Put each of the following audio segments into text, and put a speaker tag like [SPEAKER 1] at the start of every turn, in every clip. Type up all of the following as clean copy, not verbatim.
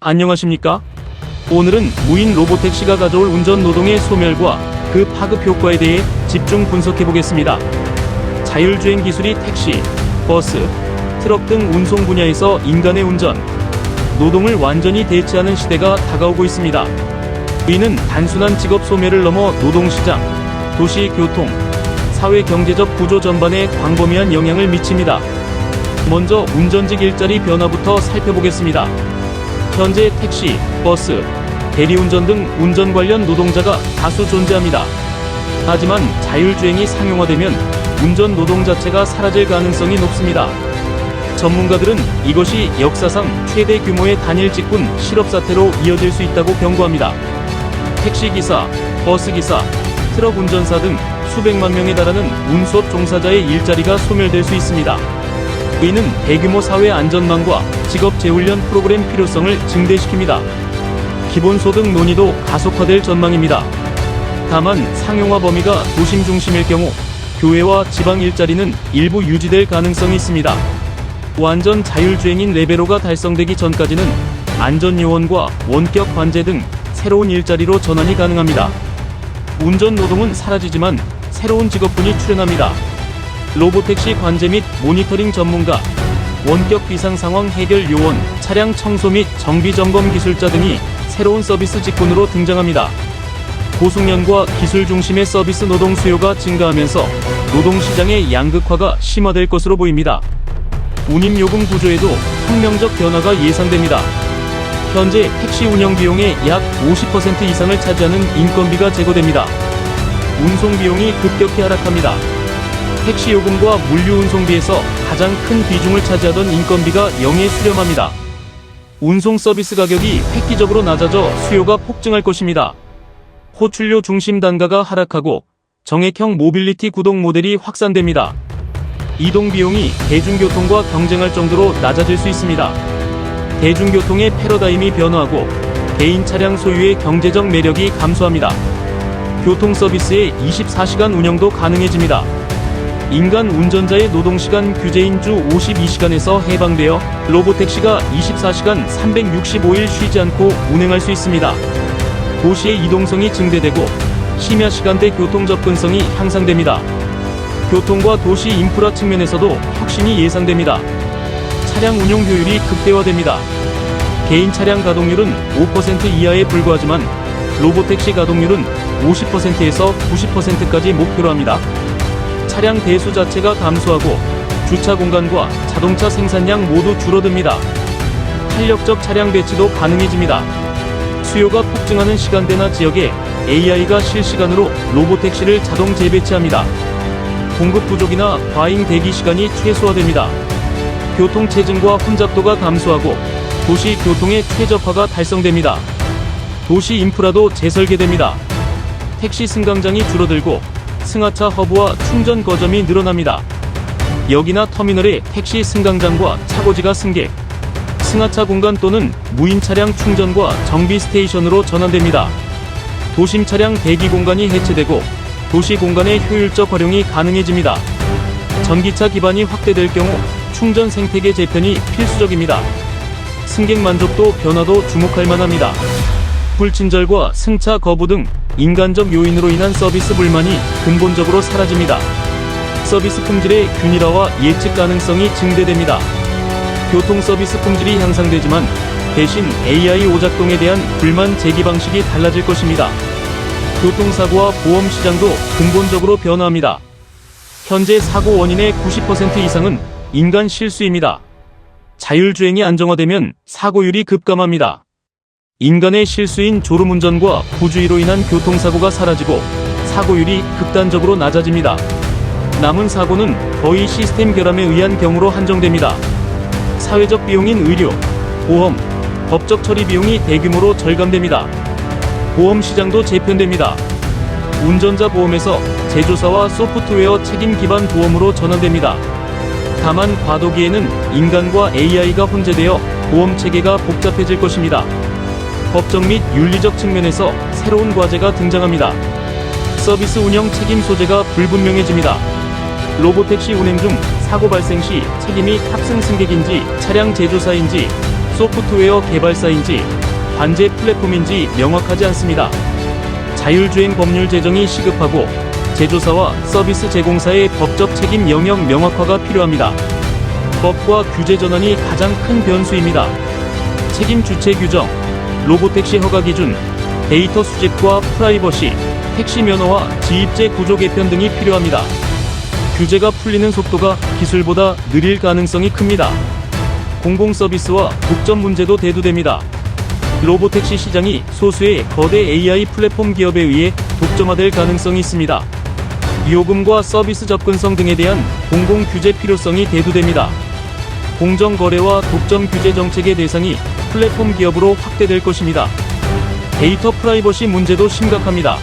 [SPEAKER 1] 안녕하십니까? 오늘은 무인 로보택시가 가져올 운전 노동의 소멸과 그 파급 효과에 대해 집중 분석해 보겠습니다. 자율주행 기술이 택시, 버스, 트럭 등 운송 분야에서 인간의 운전, 노동을 완전히 대체하는 시대가 다가오고 있습니다. 이는 단순한 직업 소멸을 넘어 노동시장, 도시 교통, 사회 경제적 구조 전반에 광범위한 영향을 미칩니다. 먼저 운전직 일자리 변화부터 살펴보겠습니다. 현재 택시, 버스, 대리운전 등 운전 관련 노동자가 다수 존재합니다. 하지만 자율주행이 상용화되면 운전 노동 자체가 사라질 가능성이 높습니다. 전문가들은 이것이 역사상 최대 규모의 단일 직군 실업 사태로 이어질 수 있다고 경고합니다. 택시기사, 버스기사, 트럭 운전사 등 수백만 명에 달하는 운수업 종사자의 일자리가 소멸될 수 있습니다. 이는 대규모 사회 안전망과 직업 재훈련 프로그램 필요성을 증대시킵니다. 기본소득 논의도 가속화될 전망입니다. 다만 상용화 범위가 도심 중심일 경우 교외와 지방 일자리는 일부 유지될 가능성이 있습니다. 완전 자율주행인 레벨 5가 달성되기 전까지는 안전요원과 원격 관제 등 새로운 일자리로 전환이 가능합니다. 운전 노동은 사라지지만 새로운 직업군이 출현합니다. 로보택시 관제 및 모니터링 전문가, 원격 비상상황 해결 요원, 차량 청소 및 정비 점검 기술자 등이 새로운 서비스 직군으로 등장합니다. 고숙련과 기술 중심의 서비스 노동 수요가 증가하면서 노동시장의 양극화가 심화될 것으로 보입니다. 운임요금 구조에도 혁명적 변화가 예상됩니다. 현재 택시 운영 비용의 약 50% 이상을 차지하는 인건비가 제거됩니다. 운송 비용이 급격히 하락합니다. 택시 요금과 물류 운송비에서 가장 큰 비중을 차지하던 인건비가 0에 수렴합니다. 운송 서비스 가격이 획기적으로 낮아져 수요가 폭증할 것입니다. 호출료 중심 단가가 하락하고 정액형 모빌리티 구동 모델이 확산됩니다. 이동 비용이 대중교통과 경쟁할 정도로 낮아질 수 있습니다. 대중교통의 패러다임이 변화하고 개인 차량 소유의 경제적 매력이 감소합니다. 교통 서비스의 24시간 운영도 가능해집니다. 인간 운전자의 노동시간 규제인 주 52시간에서 해방되어 로보택시가 24시간 365일 쉬지 않고 운행할 수 있습니다. 도시의 이동성이 증대되고 심야 시간대 교통 접근성이 향상됩니다. 교통과 도시 인프라 측면에서도 혁신이 예상됩니다. 차량 운용 효율이 극대화됩니다. 개인 차량 가동률은 5% 이하에 불과하지만 로보택시 가동률은 50%에서 90%까지 목표로 합니다. 차량 대수 자체가 감소하고 주차 공간과 자동차 생산량 모두 줄어듭니다. 탄력적 차량 배치도 가능해집니다. 수요가 폭증하는 시간대나 지역에 AI가 실시간으로 로보택시를 자동 재배치합니다. 공급 부족이나 과잉 대기 시간이 최소화됩니다. 교통 체증과 혼잡도가 감소하고 도시 교통의 최적화가 달성됩니다. 도시 인프라도 재설계됩니다. 택시 승강장이 줄어들고 승하차 허브와 충전 거점이 늘어납니다. 역이나 터미널에 택시 승강장과 차고지가 승객, 승하차 공간 또는 무인 차량 충전과 정비 스테이션으로 전환됩니다. 도심 차량 대기 공간이 해체되고 도시 공간의 효율적 활용이 가능해집니다. 전기차 기반이 확대될 경우 충전 생태계 재편이 필수적입니다. 승객 만족도 변화도 주목할 만합니다. 불친절과 승차 거부 등 인간적 요인으로 인한 서비스 불만이 근본적으로 사라집니다. 서비스 품질의 균일화와 예측 가능성이 증대됩니다. 교통 서비스 품질이 향상되지만 대신 AI 오작동에 대한 불만 제기 방식이 달라질 것입니다. 교통사고와 보험 시장도 근본적으로 변화합니다. 현재 사고 원인의 90% 이상은 인간 실수입니다. 자율주행이 안정화되면 사고율이 급감합니다. 인간의 실수인 졸음운전과 부주의로 인한 교통사고가 사라지고 사고율이 극단적으로 낮아집니다. 남은 사고는 거의 시스템 결함에 의한 경우로 한정됩니다. 사회적 비용인 의료, 보험, 법적 처리 비용이 대규모로 절감됩니다. 보험 시장도 재편됩니다. 운전자 보험에서 제조사와 소프트웨어 책임 기반 보험으로 전환됩니다. 다만 과도기에는 인간과 AI가 혼재되어 보험 체계가 복잡해질 것입니다. 법적 및 윤리적 측면에서 새로운 과제가 등장합니다. 서비스 운영 책임 소재가 불분명해집니다. 로보택시 운행 중 사고 발생 시 책임이 탑승 승객인지 차량 제조사인지 소프트웨어 개발사인지 관제 플랫폼인지 명확하지 않습니다. 자율주행 법률 제정이 시급하고 제조사와 서비스 제공사의 법적 책임 영역 명확화가 필요합니다. 법과 규제 전환이 가장 큰 변수입니다. 책임 주체 규정, 로보택시 허가 기준, 데이터 수집과 프라이버시, 택시 면허와 지입제 구조 개편 등이 필요합니다. 규제가 풀리는 속도가 기술보다 느릴 가능성이 큽니다. 공공 서비스와 독점 문제도 대두됩니다. 로보택시 시장이 소수의 거대 AI 플랫폼 기업에 의해 독점화될 가능성이 있습니다. 요금과 서비스 접근성 등에 대한 공공 규제 필요성이 대두됩니다. 공정거래와 독점 규제 정책의 대상이 플랫폼 기업으로 확대될 것입니다. 데이터 프라이버시 문제도 심각합니다.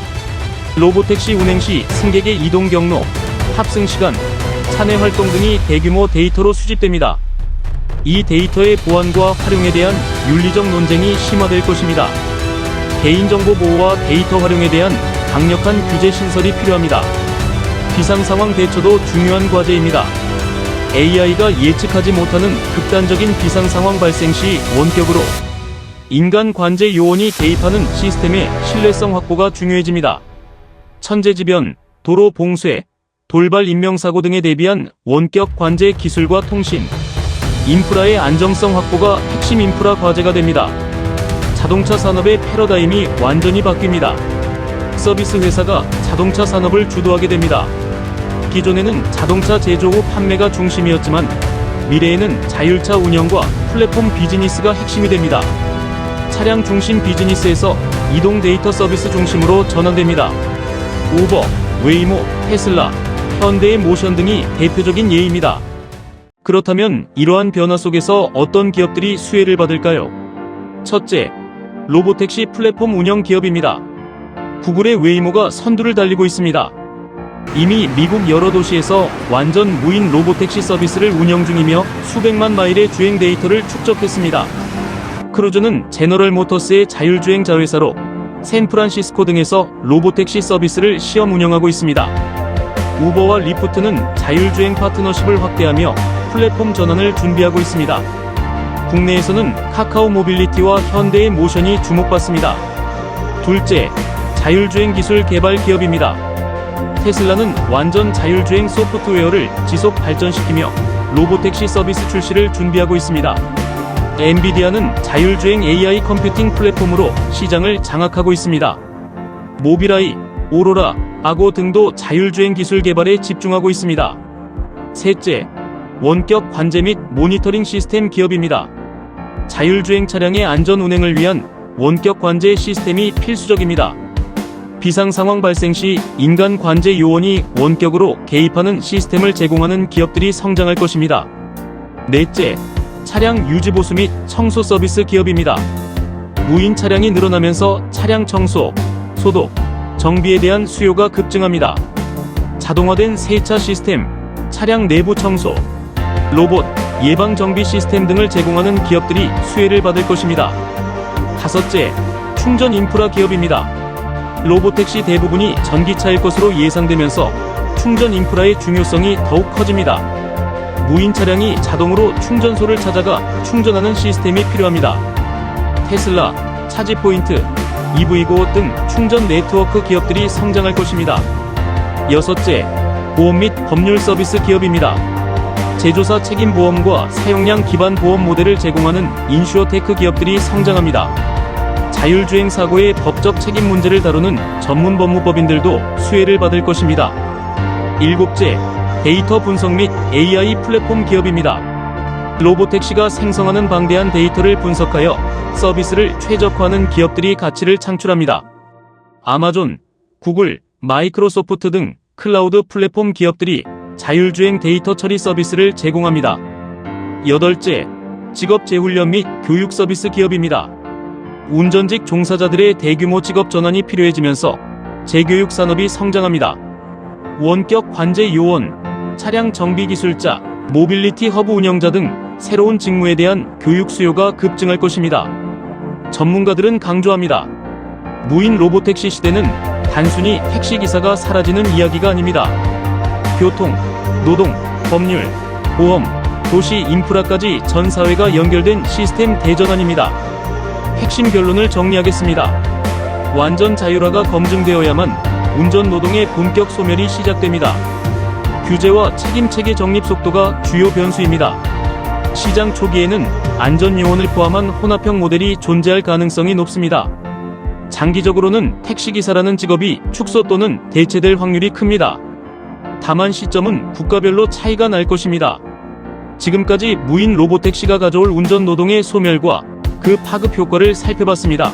[SPEAKER 1] 로보택시 운행 시 승객의 이동 경로, 탑승 시간, 차내 활동 등이 대규모 데이터로 수집됩니다. 이 데이터의 보안과 활용에 대한 윤리적 논쟁이 심화될 것입니다. 개인정보 보호와 데이터 활용에 대한 강력한 규제 신설이 필요합니다. 비상상황 대처도 중요한 과제입니다. AI가 예측하지 못하는 극단적인 비상상황 발생 시 원격으로 인간 관제 요원이 개입하는 시스템의 신뢰성 확보가 중요해집니다. 천재지변, 도로 봉쇄, 돌발 인명사고 등에 대비한 원격 관제 기술과 통신, 인프라의 안정성 확보가 핵심 인프라 과제가 됩니다. 자동차 산업의 패러다임이 완전히 바뀝니다. 서비스 회사가 자동차 산업을 주도하게 됩니다. 기존에는 자동차 제조 후 판매가 중심이었지만 미래에는 자율차 운영과 플랫폼 비즈니스가 핵심이 됩니다. 차량 중심 비즈니스에서 이동 데이터 서비스 중심으로 전환됩니다. 우버, 웨이모, 테슬라, 현대의 모션 등이 대표적인 예입니다. 그렇다면 이러한 변화 속에서 어떤 기업들이 수혜를 받을까요? 첫째, 로보택시 플랫폼 운영 기업입니다. 구글의 웨이모가 선두를 달리고 있습니다. 이미 미국 여러 도시에서 완전 무인 로보택시 서비스를 운영 중이며 수백만 마일의 주행 데이터를 축적했습니다. 크루즈는 제너럴 모터스의 자율주행 자회사로 샌프란시스코 등에서 로보택시 서비스를 시험 운영하고 있습니다. 우버와 리프트는 자율주행 파트너십을 확대하며 플랫폼 전환을 준비하고 있습니다. 국내에서는 카카오 모빌리티와 현대의 모션이 주목받습니다. 둘째, 자율주행 기술 개발 기업입니다. 테슬라는 완전 자율주행 소프트웨어를 지속 발전시키며 로보택시 서비스 출시를 준비하고 있습니다. 엔비디아는 자율주행 AI 컴퓨팅 플랫폼으로 시장을 장악하고 있습니다. 모빌아이, 오로라, 아고 등도 자율주행 기술 개발에 집중하고 있습니다. 셋째, 원격 관제 및 모니터링 시스템 기업입니다. 자율주행 차량의 안전 운행을 위한 원격 관제 시스템이 필수적입니다. 비상 상황 발생 시 인간 관제 요원이 원격으로 개입하는 시스템을 제공하는 기업들이 성장할 것입니다. 넷째, 차량 유지 보수 및 청소 서비스 기업입니다. 무인 차량이 늘어나면서 차량 청소, 소독, 정비에 대한 수요가 급증합니다. 자동화된 세차 시스템, 차량 내부 청소, 로봇, 예방 정비 시스템 등을 제공하는 기업들이 수혜를 받을 것입니다. 다섯째, 충전 인프라 기업입니다. 로보택시 대부분이 전기차일 것으로 예상되면서 충전 인프라의 중요성이 더욱 커집니다. 무인 차량이 자동으로 충전소를 찾아가 충전하는 시스템이 필요합니다. 테슬라, 차지포인트, EV고 등 충전 네트워크 기업들이 성장할 것입니다. 여섯째, 보험 및 법률 서비스 기업입니다. 제조사 책임 보험과 사용량 기반 보험 모델을 제공하는 인슈어테크 기업들이 성장합니다. 자율주행 사고의 법적 책임 문제를 다루는 전문 법무법인들도 수혜를 받을 것입니다. 일곱째, 데이터 분석 및 AI 플랫폼 기업입니다. 로보택시가 생성하는 방대한 데이터를 분석하여 서비스를 최적화하는 기업들이 가치를 창출합니다. 아마존, 구글, 마이크로소프트 등 클라우드 플랫폼 기업들이 자율주행 데이터 처리 서비스를 제공합니다. 여덟째, 직업 재훈련 및 교육 서비스 기업입니다. 운전직 종사자들의 대규모 직업 전환이 필요해지면서 재교육 산업이 성장합니다. 원격 관제 요원, 차량 정비 기술자, 모빌리티 허브 운영자 등 새로운 직무에 대한 교육 수요가 급증할 것입니다. 전문가들은 강조합니다. 무인 로보택시 시대는 단순히 택시기사가 사라지는 이야기가 아닙니다. 교통, 노동, 법률, 보험, 도시 인프라까지 전 사회가 연결된 시스템 대전환입니다. 핵심 결론을 정리하겠습니다. 완전 자율화가 검증되어야만 운전 노동의 본격 소멸이 시작됩니다. 규제와 책임 체계 정립 속도가 주요 변수입니다. 시장 초기에는 안전 요원을 포함한 혼합형 모델이 존재할 가능성이 높습니다. 장기적으로는 택시기사라는 직업이 축소 또는 대체될 확률이 큽니다. 다만 시점은 국가별로 차이가 날 것입니다. 지금까지 무인 로보택시가 가져올 운전 노동의 소멸과 그 파급 효과를 살펴봤습니다.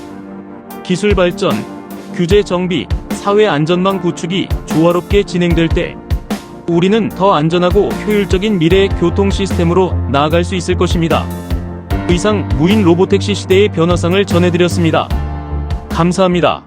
[SPEAKER 1] 기술 발전, 규제 정비, 사회 안전망 구축이 조화롭게 진행될 때 우리는 더 안전하고 효율적인 미래 교통 시스템으로 나아갈 수 있을 것입니다. 이상 무인 로보택시 시대의 변화상을 전해드렸습니다. 감사합니다.